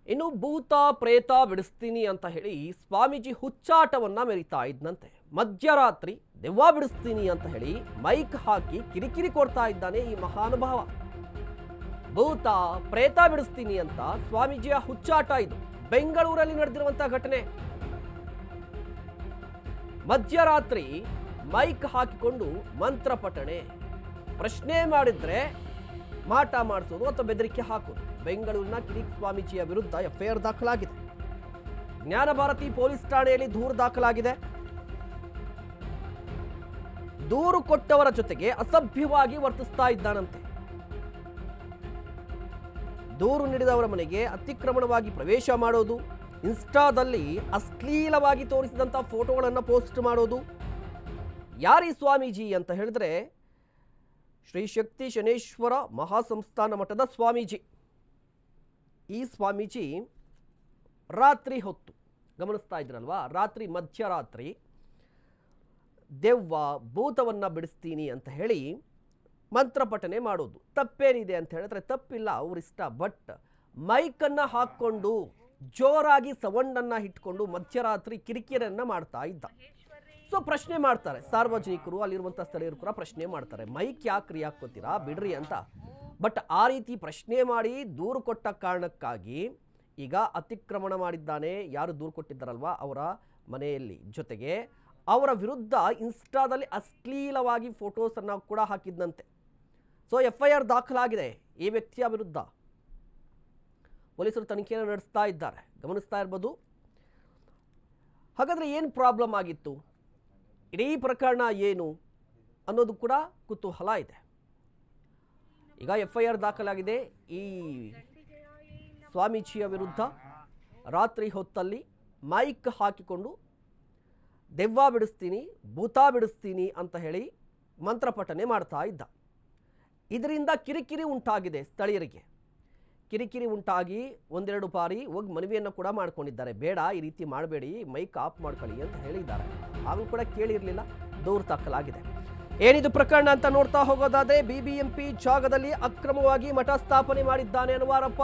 ಇನ್ನು ಭೂತ ಪ್ರೇತ ಬಿಡಿಸ್ತೀನಿ ಅಂತ ಹೇಳಿ ಸ್ವಾಮೀಜಿ ಹುಚ್ಚಾಟವನ್ನ ಮೆರಿತಾ ಇದ್ನಂತೆ. ಮಧ್ಯರಾತ್ರಿ ದೆವ್ವ ಬಿಡಿಸ್ತೀನಿ ಅಂತ ಹೇಳಿ ಮೈಕ್ ಹಾಕಿ ಕಿರಿಕಿರಿ ಕೊಡ್ತಾ ಇದ್ದಾನೆ ಈ ಮಹಾನುಭಾವ. ಭೂತ ಪ್ರೇತ ಬಿಡಿಸ್ತೀನಿ ಅಂತ ಸ್ವಾಮೀಜಿಯ ಹುಚ್ಚಾಟ ಇದು. ಬೆಂಗಳೂರಲ್ಲಿ ನಡೆದಿರುವಂತಹ ಘಟನೆ. ಮಧ್ಯರಾತ್ರಿ ಮೈಕ್ ಹಾಕಿಕೊಂಡು ಮಂತ್ರ ಪಠಣೆ, ಪ್ರಶ್ನೆ ಮಾಡಿದ್ರೆ ಮಾಟ ಮಾಡಿಸೋದು ಅಥವಾ ಬೆದರಿಕೆ ಹಾಕೋದು. ಬೆಂಗಳೂರಿನ ಕಿರಿಕ್ ಸ್ವಾಮೀಜಿಯ ವಿರುದ್ಧ ಎಫ್ಐಆರ್ ದಾಖಲಾಗಿದೆ. ಜ್ಞಾನಭಾರತಿ ಪೊಲೀಸ್ ಠಾಣೆಯಲ್ಲಿ ದೂರು ದಾಖಲಾಗಿದೆ. ದೂರು ಕೊಟ್ಟವರ ಜೊತೆಗೆ ಅಸಭ್ಯವಾಗಿ ವರ್ತಿಸ್ತಾ ಇದ್ದಾನಂತೆ. ದೂರು ನೀಡಿದವರ ಮನೆಗೆ ಅತಿಕ್ರಮಣವಾಗಿ ಪ್ರವೇಶ ಮಾಡೋದು, ಇನ್ಸ್ಟಾದಲ್ಲಿ ಅಶ್ಲೀಲವಾಗಿ ತೋರಿಸಿದಂಥ ಫೋಟೋಗಳನ್ನು ಪೋಸ್ಟ್ ಮಾಡೋದು. ಯಾರಿ ಸ್ವಾಮೀಜಿ ಅಂತ ಹೇಳಿದ್ರೆ ಶ್ರೀ ಶಕ್ತಿ ಶನೇಶ್ವರ ಮಹಾಸಂಸ್ಥಾನ ಮಠದ ಸ್ವಾಮೀಜಿ. ಈ ಸ್ವಾಮೀಜಿ ರಾತ್ರಿ ಹೊತ್ತು ಗಮನಿಸ್ತಾ ಇದ್ರಲ್ವಾ, ರಾತ್ರಿ ಮಧ್ಯರಾತ್ರಿ ದೆವ್ವ ಭೂತವನ್ನ ಬಿಡಿಸ್ತೀನಿ ಅಂತ ಹೇಳಿ ಮಂತ್ರಪಠನೆ ಮಾಡೋದು. ತಪ್ಪೇನಿದೆ ಅಂತ ಹೇಳಿದ್ರೆ ತಪ್ಪಿಲ್ಲ, ಅವರಿಷ್ಟ. ಬಟ್ ಮೈಕನ್ನು ಹಾಕ್ಕೊಂಡು ಜೋರಾಗಿ ಸೌಂಡನ್ನು ಇಟ್ಕೊಂಡು ಮಧ್ಯರಾತ್ರಿ ಕಿರಿಕಿರಿಯನ್ನ ಮಾಡ್ತಾ ಇದ್ದ. ಸೊ ಪ್ರಶ್ನೆ ಮಾಡ್ತಾರೆ ಸಾರ್ವಜನಿಕರು, ಅಲ್ಲಿರುವಂಥ ಸ್ಥಳೀಯರು ಕೂಡ ಪ್ರಶ್ನೆ ಮಾಡ್ತಾರೆ, ಮೈಕ್ ಯಾಕ್ರಿ ಹಾಕ್ಕೋತೀರಾ ಬಿಡ್ರಿ ಅಂತ. ಬಟ್ ಆ ರೀತಿ ಪ್ರಶ್ನೆ ಮಾಡಿ ದೂರು ಕೊಟ್ಟ ಕಾರಣಕ್ಕಾಗಿ ಈಗ ಅತಿಕ್ರಮಣ ಮಾಡಿದ್ದಾನೆ. ಯಾರು ದೂರು ಕೊಟ್ಟಿದ್ದಾರಲ್ವಾ ಅವರ ಮನೆಯಲ್ಲಿ, ಜೊತೆಗೆ ಅವರ ವಿರುದ್ಧ ಇನ್ಸ್ಟಾದಲ್ಲಿ ಅಶ್ಲೀಲವಾಗಿ ಫೋಟೋಸನ್ನು ಕೂಡ ಹಾಕಿದ್ದಂತೆ. ಸೊ ಎಫ್ಐಆರ್ ದಾಖಲಾಗಿದೆ ಈ ವ್ಯಕ್ತಿಯ ವಿರುದ್ಧ. ಪೊಲೀಸರು ತನಿಖೆಯನ್ನು ನಡೆಸ್ತಾ ಇದ್ದಾರೆ, ಗಮನಿಸ್ತಾ ಇರ್ಬೋದು. ಹಾಗಾದ್ರೆ ಏನು ಪ್ರಾಬ್ಲಮ್ ಆಗಿತ್ತು, ಇಡೀ ಪ್ರಕರಣ ಏನು ಅನ್ನೋದು ಕೂಡ ಕುತೂಹಲ ಇದೆ. ಈಗ ಎಫ್ಐಆರ್ ದಾಖಲಾಗಿದೆ. ಈ ಸ್ವಾಮೀಜಿಯ ವಿರುದ್ಧ ರಾತ್ರಿ ಹೊತ್ತಲ್ಲಿ ಮೈಕ್ ಹಾಕಿಕೊಂಡು ದೆವ್ವ ಬಿಡಿಸ್ತೀನಿ, ಭೂತ ಬಿಡಿಸ್ತೀನಿ ಅಂತ ಹೇಳಿ ಮಂತ್ರಪಠನೆ ಮಾಡ್ತಾ ಇದ್ದ. ಇದರಿಂದ ಕಿರಿಕಿರಿ ಉಂಟಾಗಿದೆ ಸ್ಥಳೀಯರಿಗೆ. ಕಿರಿಕಿರಿ ಉಂಟಾಗಿ ಒಂದೆರಡು ಬಾರಿ ಹೋಗಿ ಮನವಿಯನ್ನು ಕೂಡ ಮಾಡ್ಕೊಂಡಿದ್ದಾರೆ, ಬೇಡ ಈ ರೀತಿ ಮಾಡಬೇಡಿ, ಮೈಕ್ ಆಫ್ ಮಾಡ್ಕೊಳ್ಳಿ ಅಂತ ಹೇಳಿದ್ದಾರೆ. ಹಾಗೂ ಕೂಡ ಕೇಳಿರಲಿಲ್ಲ, ದೂರು ದಾಖಲಾಗಿದೆ. ಏನಿದು ಪ್ರಕರಣ ಅಂತ ನೋಡ್ತಾ ಹೋಗೋದಾದ್ರೆ, ಬಿಬಿಎಂಪಿ ಜಾಗದಲ್ಲಿ ಅಕ್ರಮವಾಗಿ ಮಠ ಸ್ಥಾಪನೆ ಮಾಡಿದ್ದಾನೆ ಅನ್ನುವ ಆರೋಪ.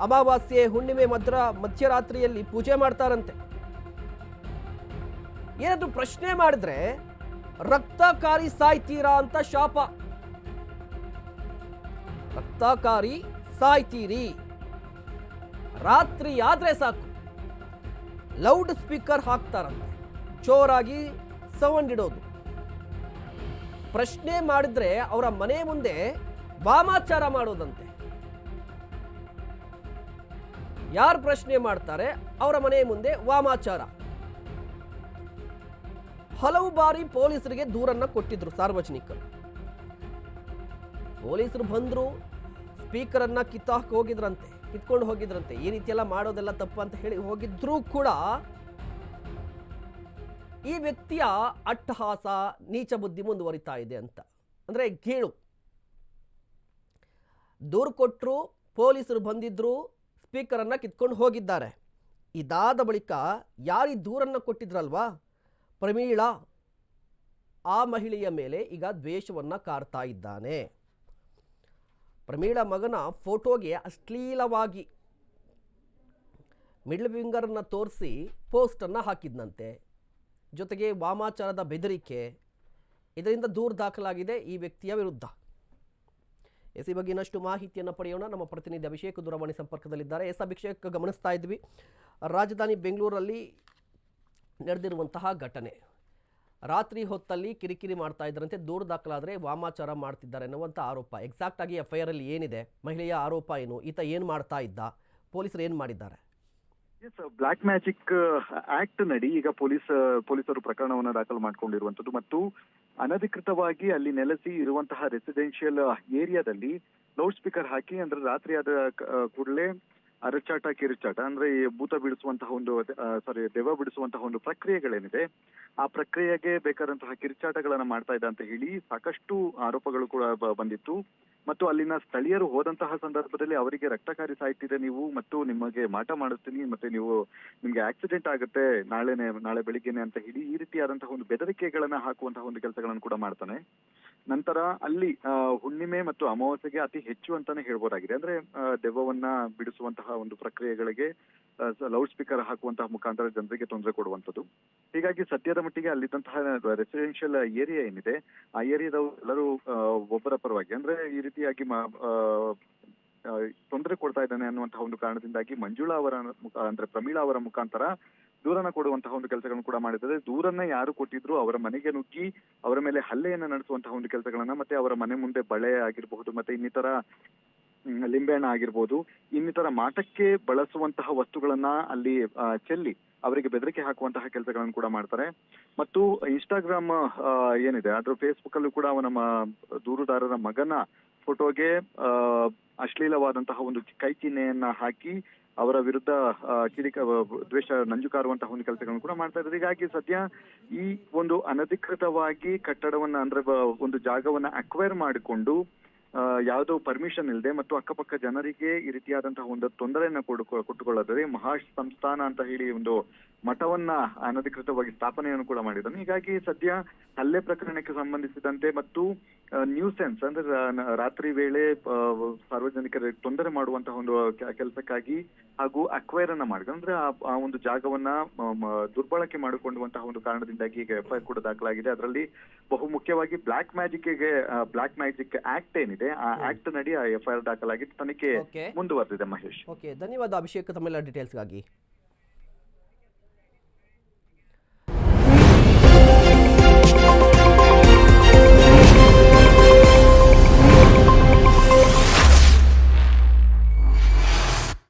ಅಮಾವಾಸ್ಯೆ ಹುಣ್ಣಿಮೆ ಮಧ್ಯರಾತ್ರಿಯಲ್ಲಿ ಪೂಜೆ ಮಾಡ್ತಾರಂತೆ. ಏನಾದ್ರು ಪ್ರಶ್ನೆ ಮಾಡಿದ್ರೆ ರಕ್ತಕಾರಿ ಸಾಯ್ತೀರಾ ಅಂತ ಶಾಪ. ರಕ್ತಕಾರಿ ಸಾಯ್ತೀರಿ, ರಾತ್ರಿ ಆದ್ರೆ ಸಾಕು ಲೌಡ್ ಸ್ಪೀಕರ್ ಹಾಕ್ತಾರಂತೆ, ಜೋರಾಗಿ ಸೌಂಡ್ ಇಡೋದು. ಪ್ರಶ್ನೆ ಮಾಡಿದ್ರೆ ಅವರ ಮನೆ ಮುಂದೆ ವಾಮಾಚಾರ ಮಾಡೋದಂತೆ. ಯಾರು ಪ್ರಶ್ನೆ ಮಾಡ್ತಾರೆ ಅವರ ಮನೆ ಮುಂದೆ ವಾಮಾಚಾರ. ಹಲವು ಬಾರಿ ಪೊಲೀಸರಿಗೆ ದೂರನ್ನ ಕೊಟ್ಟಿದ್ರು ಸಾರ್ವಜನಿಕರು. ಪೊಲೀಸರು ಬಂದ್ರು, ಸ್ಪೀಕರ್ ಅನ್ನ ಕಿತ್ಕೊಂಡು ಹೋಗಿದ್ರಂತೆ. ಈ ರೀತಿ ಎಲ್ಲ ಮಾಡೋದೆಲ್ಲ ತಪ್ಪು ಅಂತ ಹೇಳಿ ಹೋಗಿದ್ರೂ ಕೂಡ ಈ ವ್ಯಕ್ತಿಯ ಅಟ್ಟಹಾಸ, ನೀಚ ಬುದ್ಧಿ ಮುಂದುವರಿತಾ ಇದೆ ಅಂತ. ಅಂದ್ರೆ ಗೀಳು. ದೂರು ಕೊಟ್ಟರು, ಪೊಲೀಸರು ಬಂದಿದ್ರು, ಸ್ಪೀಕರ್ ಅನ್ನ ಕಿತ್ಕೊಂಡು ಹೋಗಿದ್ದಾರೆ. ಇದಾದ ಬಳಿಕ ಯಾರು ದೂರನ್ನ ಕೊಟ್ಟಿದ್ರಲ್ವಾ ಪ್ರಮೀಳಾ, ಆ ಮಹಿಳೆಯ ಮೇಲೆ ಈಗ ದ್ವೇಷವನ್ನ ಕಾರ್ತಾ ಇದ್ದಾನೆ. ಪ್ರಮೀಳಾ ಮಗನ ಫೋಟೋಗೆ ಅಶ್ಲೀಲವಾಗಿ ಮಿಡ್ಲ್ ಫಿಂಗರ್ನ ತೋರಿಸಿ ಪೋಸ್ಟನ್ನು ಹಾಕಿದ್ನಂತೆ, ಜೊತೆಗೆ ವಾಮಾಚಾರದ ಬೆದರಿಕೆ. ಇದರಿಂದ ದೂರು ದಾಖಲಾಗಿದೆ ಈ ವ್ಯಕ್ತಿಯ ವಿರುದ್ಧ. ಈ ಬಗ್ಗೆ ಇನ್ನಷ್ಟು ಮಾಹಿತಿಯನ್ನು ಪಡೆಯೋಣ. ನಮ್ಮ ಪ್ರತಿನಿಧಿ ಅಭಿಷೇಕ್ ದೂರವಾಣಿ ಸಂಪರ್ಕದಲ್ಲಿದ್ದಾರೆ. ಅಭಿಷೇಕ್, ಗಮನಿಸ್ತಾ ಇದ್ವಿ ರಾಜಧಾನಿ ಬೆಂಗಳೂರಲ್ಲಿ ನಡೆದಿರುವಂತಹ ಘಟನೆ. ರಾತ್ರಿ ಹೊತ್ತಲ್ಲಿ ಕಿರಿಕಿರಿ ಮಾಡ್ತಾ ಇದ್ದರಂತೆ, ದೂರು ದಾಖಲಾದರೆ ವಾಮಾಚಾರ ಮಾಡ್ತಿದ್ದಾರೆ ಅನ್ನುವಂಥ ಆರೋಪ. ಎಕ್ಸಾಕ್ಟ್ ಆಗಿ ಎಫ್ಐಆರ್ ಅಲ್ಲಿ ಏನಿದೆ, ಮಹಿಳೆಯ ಆರೋಪ ಏನು, ಈತ ಏನು ಮಾಡ್ತಾ ಇದ್ದ, ಪೊಲೀಸರು ಏನು ಮಾಡಿದ್ದಾರೆ? ಬ್ಲಾಕ್ ಮ್ಯಾಜಿಕ್ ಆಕ್ಟ್ ನಡಿ ಈಗ ಪೊಲೀಸರು ಪ್ರಕರಣವನ್ನು ದಾಖಲು ಮಾಡಿಕೊಂಡಿರುವಂತದ್ದು ಮತ್ತು ಅನಧಿಕೃತವಾಗಿ ಅಲ್ಲಿ ನೆಲೆಸಿ ಇರುವಂತಹ ರೆಸಿಡೆನ್ಷಿಯಲ್ ಏರಿಯಾದಲ್ಲಿ ಲೌಡ್ ಸ್ಪೀಕರ್ ಹಾಕಿ, ಅಂದ್ರೆ ರಾತ್ರಿ ಆದ ಕೂಡಲೇ ಅರಚಾಟ ಕಿರುಚಾಟ ಅಂದ್ರೆ ಭೂತ ಬಿಡಿಸುವಂತಹ ಒಂದು ದೆವ್ವ ಬಿಡಿಸುವಂತಹ ಒಂದು ಪ್ರಕ್ರಿಯೆಗಳೇನಿದೆ, ಆ ಪ್ರಕ್ರಿಯೆಗೆ ಬೇಕಾದಂತಹ ಕಿರುಚಾಟಗಳನ್ನ ಮಾಡ್ತಾ ಇದ್ದ ಅಂತ ಹೇಳಿ ಸಾಕಷ್ಟು ಆರೋಪಗಳು ಕೂಡ ಬಂದಿತ್ತು. ಮತ್ತು ಅಲ್ಲಿನ ಸ್ಥಳೀಯರು ಹೋದಂತಹ ಸಂದರ್ಭದಲ್ಲಿ ಅವರಿಗೆ ರಕ್ತಕಾರಿ ಸಾಯ್ತಿದೆ ನೀವು, ಮತ್ತು ನಿಮಗೆ ಮಾಟ ಮಾಡಿಸ್ತೀನಿ, ಮತ್ತೆ ನಿಮ್ಗೆ ಆಕ್ಸಿಡೆಂಟ್ ಆಗುತ್ತೆ ನಾಳೆ ಬೆಳಿಗ್ಗೆನೆ ಅಂತ ಹೇಳಿ ಈ ರೀತಿಯಾದಂತಹ ಒಂದು ಬೆದರಿಕೆಗಳನ್ನ ಹಾಕುವಂತಹ ಒಂದು ಕೆಲಸಗಳನ್ನು ಕೂಡ ಮಾಡ್ತಾನೆ. ನಂತರ ಅಲ್ಲಿ ಹುಣ್ಣಿಮೆ ಮತ್ತು ಅಮಾವಾಸ್ಯೆಗೆ ಅತಿ ಹೆಚ್ಚು ಅಂತಾನೆ ಹೇಳ್ಬೋದಾಗಿದೆ. ಅಂದ್ರೆ ದೆವ್ವವನ್ನ ಬಿಡಿಸುವಂತಹ ಒಂದು ಪ್ರಕ್ರಿಯೆಗಳಿಗೆ ಲೌಡ್ ಸ್ಪೀಕರ್ ಹಾಕುವಂತಹ ಮುಖಾಂತರ ಜನರಿಗೆ ತೊಂದರೆ ಕೊಡುವಂಥದ್ದು. ಹೀಗಾಗಿ ಸದ್ಯದ ಮಟ್ಟಿಗೆ ಅಲ್ಲಿದ್ದಂತಹ ರೆಸಿಡೆನ್ಷಿಯಲ್ ಏರಿಯಾ ಏನಿದೆ ಆ ಏರಿಯಾದವರು ಎಲ್ಲರೂ ಒಬ್ಬರ ಪರವಾಗಿ ಅಂದ್ರೆ ಈ ರೀತಿಯಾಗಿ ತೊಂದರೆ ಕೊಡ್ತಾ ಇದ್ದಾನೆ ಅನ್ನುವಂತಹ ಒಂದು ಕಾರಣದಿಂದಾಗಿ ಮಂಜುಳಾ ಅವರ ಅಂದ್ರೆ ಪ್ರಮೀಳಾ ಅವರ ಮುಖಾಂತರ ದೂರನ್ನ ಕೊಡುವಂತಹ ಒಂದು ಕೆಲಸಗಳನ್ನು ಕೂಡ ಮಾಡಿದ್ದಾರೆ. ದೂರನ್ನ ಯಾರು ಕೊಟ್ಟಿದ್ರು ಅವರ ಮನೆಗೆ ನುಗ್ಗಿ ಅವರ ಮೇಲೆ ಹಲ್ಲೆಯನ್ನ ನಡೆಸುವಂತಹ ಒಂದು ಕೆಲಸಗಳನ್ನ, ಮತ್ತೆ ಅವರ ಮನೆ ಮುಂದೆ ಬಳೆ ಆಗಿರಬಹುದು, ಮತ್ತೆ ಇನ್ನಿತರ ಲಿಂಬೆಹಣ್ಣ ಆಗಿರ್ಬೋದು, ಇನ್ನಿತರ ಮಾಟಕ್ಕೆ ಬಳಸುವಂತಹ ವಸ್ತುಗಳನ್ನ ಅಲ್ಲಿ ಚೆಲ್ಲಿ ಅವರಿಗೆ ಬೆದರಿಕೆ ಹಾಕುವಂತಹ ಕೆಲಸಗಳನ್ನು ಕೂಡ ಮಾಡ್ತಾರೆ. ಮತ್ತು ಇನ್ಸ್ಟಾಗ್ರಾಮ್ ಏನಿದೆ ಅದ್ರ ಫೇಸ್ಬುಕ್ ಅಲ್ಲೂ ಕೂಡ ನಮ್ಮ ದೂರುದಾರರ ಮಗನ ಫೋಟೋಗೆ ಅಶ್ಲೀಲವಾದಂತಹ ಒಂದು ಕೈ ಚಿಹ್ನೆಯನ್ನ ಹಾಕಿ ಅವರ ವಿರುದ್ಧ ದ್ವೇಷ ನಂಜುಕಾರುವಂತಹ ಒಂದು ಕೆಲಸಗಳನ್ನು ಕೂಡ ಮಾಡ್ತಾ ಇದ್ದಾರೆ. ಹೀಗಾಗಿ ಸದ್ಯ ಈ ಒಂದು ಅನಧಿಕೃತವಾಗಿ ಕಟ್ಟಡವನ್ನ ಅಂದ್ರೆ ಒಂದು ಜಾಗವನ್ನ ಅಕ್ವೈರ್ ಮಾಡಿಕೊಂಡು ಯಾವುದೋ ಪರ್ಮಿಷನ್ ಇಲ್ಲದೆ ಮತ್ತು ಅಕ್ಕಪಕ್ಕ ಜನರಿಗೆ ಈ ರೀತಿಯಾದಂತಹ ಒಂದು ತೊಂದರೆಯನ್ನ ಕೊಟ್ಟುಕೊಳ್ಳೋದ್ರೆ ಮಹಾ ಸಂಸ್ಥಾನ ಅಂತ ಹೇಳಿ ಒಂದು ಮಠವನ್ನ ಅನಧಿಕೃತವಾಗಿ ಸ್ಥಾಪನೆಯನ್ನು ಕೂಡ ಮಾಡಿದ್ದಾನೆ. ಹೀಗಾಗಿ ಸದ್ಯ ಹಲ್ಲೆ ಪ್ರಕರಣಕ್ಕೆ ಸಂಬಂಧಿಸಿದಂತೆ ಮತ್ತು ನ್ಯೂಸೆನ್ಸ್ ಅಂದ್ರೆ ರಾತ್ರಿ ವೇಳೆ ಸಾರ್ವಜನಿಕರಿಗೆ ತೊಂದರೆ ಮಾಡುವಂತಹ ಒಂದು ಕೆಲಸಕ್ಕಾಗಿ ಹಾಗೂ ಅಕ್ವೈರ್ ಅನ್ನ ಮಾಡಿದ ಅಂದ್ರೆ ಆ ಒಂದು ಜಾಗವನ್ನ ದುರ್ಬಳಕೆ ಮಾಡಿಕೊಳ್ಳುವಂತಹ ಒಂದು ಕಾರಣದಿಂದಾಗಿ ಈಗ ಎಫ್ಐಆರ್ ಕೂಡ ದಾಖಲಾಗಿದೆ. ಅದರಲ್ಲಿ ಬಹು ಮುಖ್ಯವಾಗಿ ಬ್ಲಾಕ್ ಮ್ಯಾಜಿಕ್ ಆಕ್ಟ್ ಏನಿದೆ ಆ ಆಕ್ಟ್ ನಡಿ ಆ ಎಫ್ಐಆರ್ ದಾಖಲಾಗಿದ್ದು ತನಿಖೆ ಮುಂದುವರೆದಿದೆ. ಮಹೇಶ್, ಧನ್ಯವಾದ ಅಭಿಷೇಕ್ ತಮ್ಮೆಲ್ಲ ಡೀಟೇಲ್ಸ್ಗಾಗಿ.